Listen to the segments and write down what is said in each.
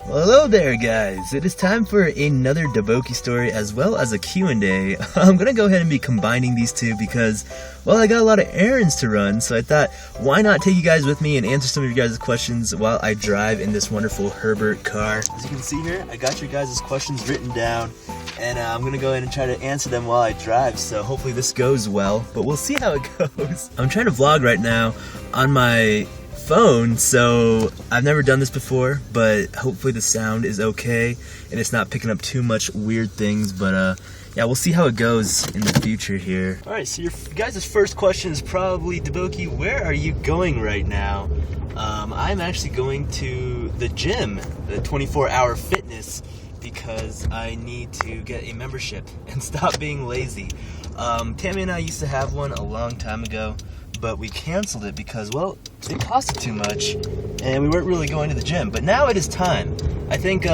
Well, hello there, guys. It is time for another DaBoki story as well as a Q&A. I'm going to go ahead and be combining these two because, well, I got a lot of errands to run, so I thought, why not take you guys with me and answer some of your guys' questions while I drive in this wonderful Herbert car. As you can see here, I got your guys' questions written down, and I'm going to go ahead and try to answer them while I drive, so hopefully this goes well, but we'll see how it goes. I'm trying to vlog right now on my phone, so I've never done this before, but hopefully the sound is okay and it's not picking up too much weird things, but yeah, we'll see how it goes in the future here. Alright, so your guys' first question is probably, DaBoki, where are you going right now? I'm actually going to the gym, the 24-hour fitness, because I need to get a membership and stop being lazy. Tammy and I used to have one a long time ago, but we canceled it because, well, it costed too much and we weren't really going to the gym. But now it is time. I think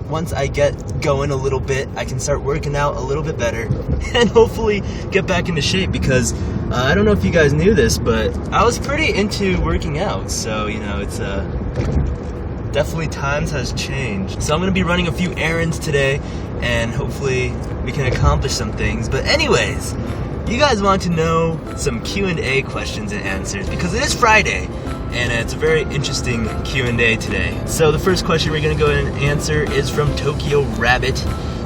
once I get going a little bit, I can start working out a little bit better and hopefully get back into shape, because I don't know if you guys knew this, but I was pretty into working out, so you know, it's definitely times has changed. So I'm gonna be running a few errands today and hopefully we can accomplish some things. But anyways, you guys want to know some Q&A questions and answers because it is Friday and it's a very interesting Q&A today. So the first question we're going to go ahead and answer is from Tokyo Rabbit.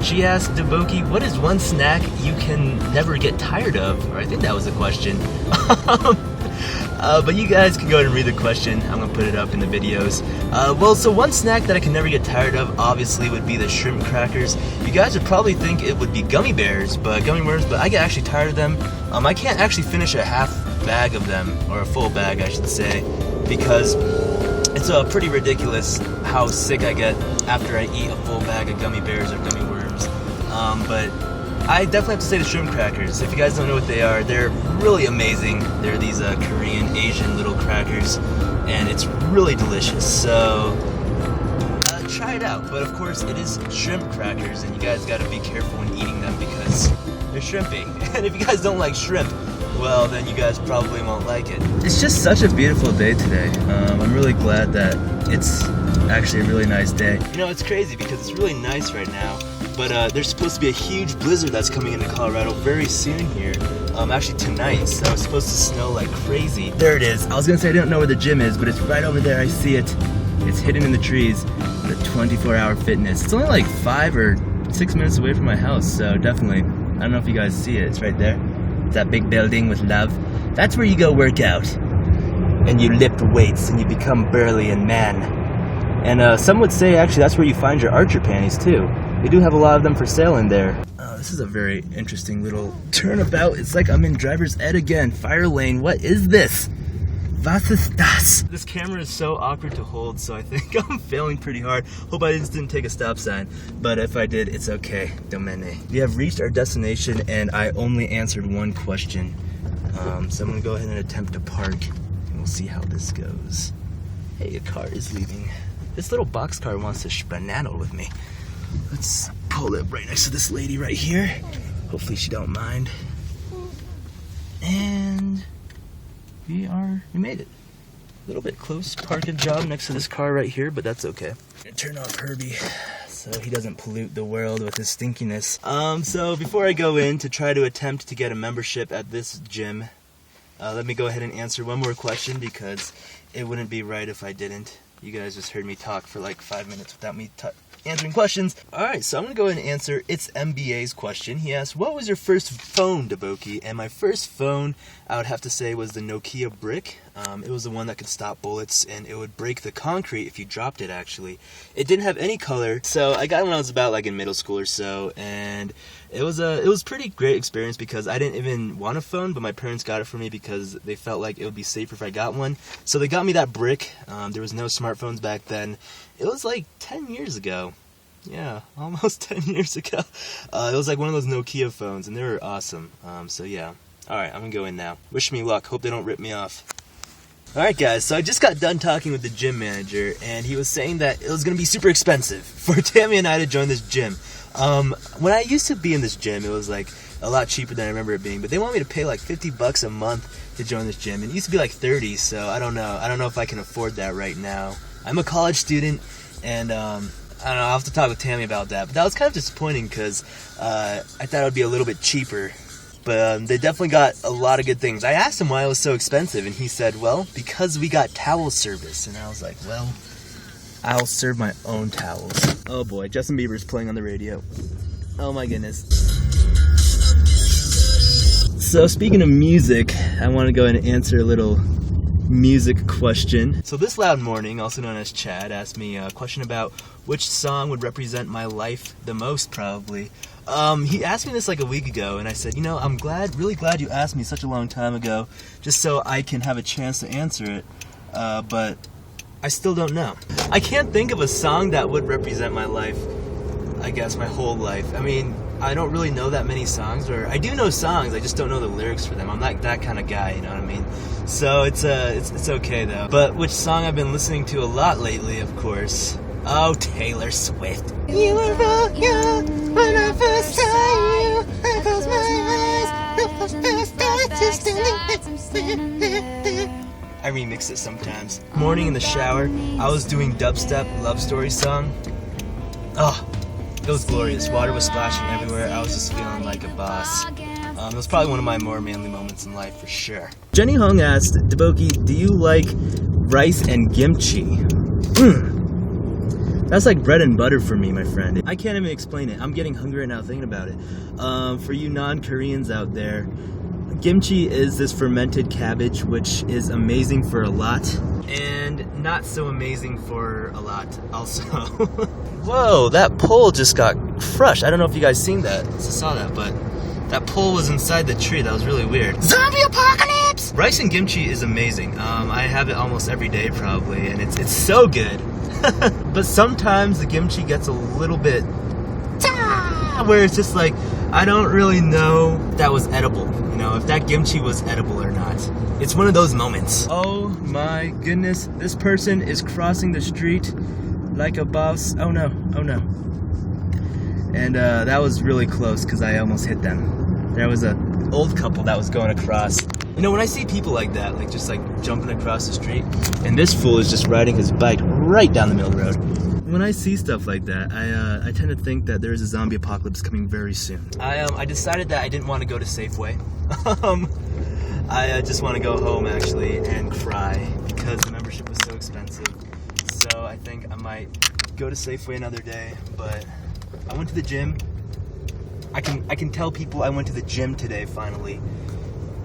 She asked, DaBoki, what is one snack you can never get tired of? Or I think that was the question. But you guys can go ahead and read the question. I'm going to put it up in the videos. Well, so one snack that I can never get tired of, obviously, would be the shrimp crackers. You guys would probably think it would be gummy worms, but I get actually tired of them. I can't actually finish a half bag of them, or a full bag, I should say, because it's pretty ridiculous how sick I get after I eat a full bag of gummy bears or gummy worms. But I definitely have to say the shrimp crackers. If you guys don't know what they are, they're really amazing. They're these Korean, Asian little crackers, and it's really delicious. So try it out. But of course, it is shrimp crackers, and you guys got to be careful when eating them because they're shrimpy. And if you guys don't like shrimp, well, then you guys probably won't like it. It's just such a beautiful day today. I'm really glad that it's actually a really nice day. You know, it's crazy because it's really nice right now. But there's supposed to be a huge blizzard that's coming into Colorado very soon here. Actually tonight, so it's supposed to snow like crazy. There it is. I was gonna say I don't know where the gym is, but it's right over there. I see it. It's hidden in the trees. The 24-hour fitness. It's only like 5 or 6 minutes away from my house, so definitely. I don't know if you guys see it. It's right there. It's that big building with love. That's where you go work out. And you lift weights and you become burly and man. And some would say actually that's where you find your Archer panties too. They do have a lot of them for sale in there. This is a very interesting little turnabout. It's like I'm in driver's ed again. Fire lane, what is this? Was ist das? This camera is so awkward to hold, so I think I'm failing pretty hard. Hope I just didn't take a stop sign, but if I did, it's okay. Domene. We have reached our destination and I only answered one question. So I'm gonna go ahead and attempt to park and we'll see how this goes. Hey, a car is leaving. This little boxcar wants to spanano with me. Let's pull it right next to this lady right here. Hopefully she don't mind. And we made it. A little bit close parking job next to this car right here, but that's okay. I'm gonna turn off Herbie so he doesn't pollute the world with his stinkiness. So before I go in to try to attempt to get a membership at this gym, let me go ahead and answer one more question because it wouldn't be right if I didn't. You guys just heard me talk for like 5 minutes without me answering questions. Alright, so I'm going to go ahead and answer It's MBA's question. He asked, what was your first phone, DaBoki? And my first phone, I would have to say, was the Nokia Brick. It was the one that could stop bullets, and it would break the concrete if you dropped it, actually. It didn't have any color, so I got it when I was about like in middle school or so, and it was a pretty great experience because I didn't even want a phone, but my parents got it for me because they felt like it would be safer if I got one. So they got me that Brick. There was no smartphones back then. It was like 10 years ago. Yeah, almost 10 years ago. It was like one of those Nokia phones, and they were awesome. So yeah. Alright, I'm gonna go in now. Wish me luck. Hope they don't rip me off. Alright guys, so I just got done talking with the gym manager, and he was saying that it was gonna be super expensive for Tammy and I to join this gym. When I used to be in this gym, it was like a lot cheaper than I remember it being, but they want me to pay like $50 a month to join this gym, and it used to be like 30, so I don't know if I can afford that right now. I'm a college student, And I don't know, I'll have to talk with Tammy about that. But that was kind of disappointing because I thought it would be a little bit cheaper. But they definitely got a lot of good things. I asked him why it was so expensive, and he said, well, because we got towel service. And I was like, well, I'll serve my own towels. Oh boy, Justin Bieber's playing on the radio. Oh my goodness. So speaking of music, I want to go ahead and answer a little music question. So this loud morning, also known as Chad, asked me a question about which song would represent my life the most, probably. He asked me this like a week ago, and I said, you know, I'm really glad you asked me such a long time ago, just so I can have a chance to answer it, but I still don't know. I can't think of a song that would represent my life, I guess, my whole life. I mean, I don't really know that many songs, or I do know songs, I just don't know the lyrics for them. I'm not that kind of guy, you know what I mean? So it's okay though. But which song I've been listening to a lot lately, of course. Oh, Taylor Swift. You were all young when I first saw you. I closed my eyes. I remix it sometimes. Morning in the shower, I was doing dubstep love story song. Oh, it was glorious. Water was splashing everywhere. I was just feeling like a boss. It was probably one of my more manly moments in life for sure. Jenny Hung asked, DaBoki, do you like rice and kimchi? That's like bread and butter for me, my friend. I can't even explain it. I'm getting hungry right now thinking about it. For you non-Koreans out there, kimchi is this fermented cabbage, which is amazing for a lot, and not so amazing for a lot also. Whoa, that pole just got crushed. I don't know if you guys seen that. I saw that, but that pole was inside the tree. That was really weird. Zombie apocalypse! Rice and kimchi is amazing. I have it almost every day probably, and it's so good. But sometimes the kimchi gets a little bit where it's just like, I don't really know if that was edible, you know, if that kimchi was edible or not. It's one of those moments. Oh my goodness, this person is crossing the street like a boss. Oh no, oh no. And that was really close because I almost hit them. There was an old couple that was going across. You know, when I see people like that, like just like jumping across the street, and this fool is just riding his bike right down the middle of the road. When I see stuff like that, I tend to think that there is a zombie apocalypse coming very soon. I decided that I didn't want to go to Safeway. I just want to go home actually and cry because the membership was so expensive. So I think I might go to Safeway another day. But I went to the gym. I can tell people I went to the gym today finally.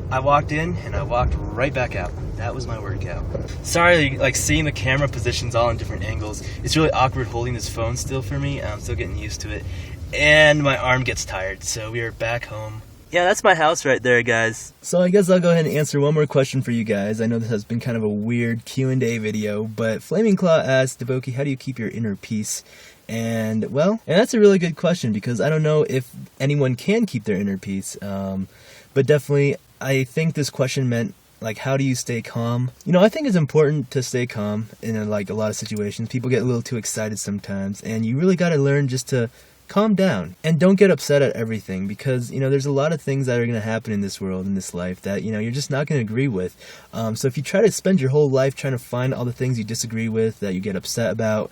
I walked in and I walked right back out. That was my workout. Sorry, like seeing the camera positions all in different angles. It's really awkward holding this phone still for me. I'm still getting used to it. And my arm gets tired, so we are back home. Yeah, that's my house right there, guys. So I guess I'll go ahead and answer one more question for you guys. I know this has been kind of a weird Q&A video, but Flaming Claw asked, DaBoki, how do you keep your inner peace? And, well, and that's a really good question because I don't know if anyone can keep their inner peace. But definitely, I think this question meant, like, how do you stay calm? You know, I think it's important to stay calm in, like, a lot of situations. People get a little too excited sometimes, and you really got to learn just to calm down. And don't get upset at everything, because, you know, there's a lot of things that are going to happen in this world, in this life, that, you know, you're just not going to agree with. So if you try to spend your whole life trying to find all the things you disagree with, that you get upset about,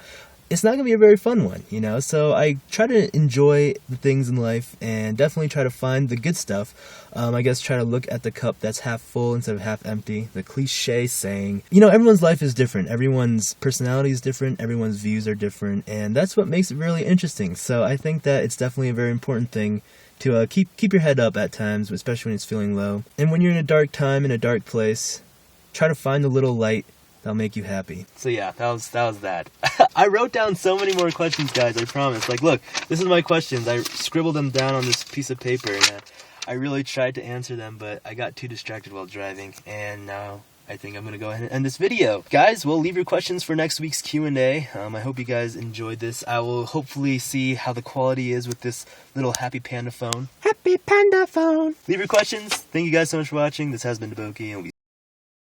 it's not going to be a very fun one, you know? So I try to enjoy the things in life and definitely try to find the good stuff. I guess try to look at the cup that's half full instead of half empty. The cliche saying. You know, everyone's life is different. Everyone's personality is different. Everyone's views are different. And that's what makes it really interesting. So I think that it's definitely a very important thing to keep your head up at times, especially when it's feeling low. And when you're in a dark time, in a dark place, try to find the little light that'll make you happy. So yeah, that was that. I wrote down so many more questions, guys, I promise. Like, look, this is my questions. I scribbled them down on this piece of paper, and I really tried to answer them, but I got too distracted while driving, and now I think I'm going to go ahead and end this video. Guys, we'll leave your questions for next week's Q&A. I hope you guys enjoyed this. I will hopefully see how the quality is with this little Happy Panda phone. Happy Panda phone! Leave your questions. Thank you guys so much for watching. This has been DaBoki, and we'll be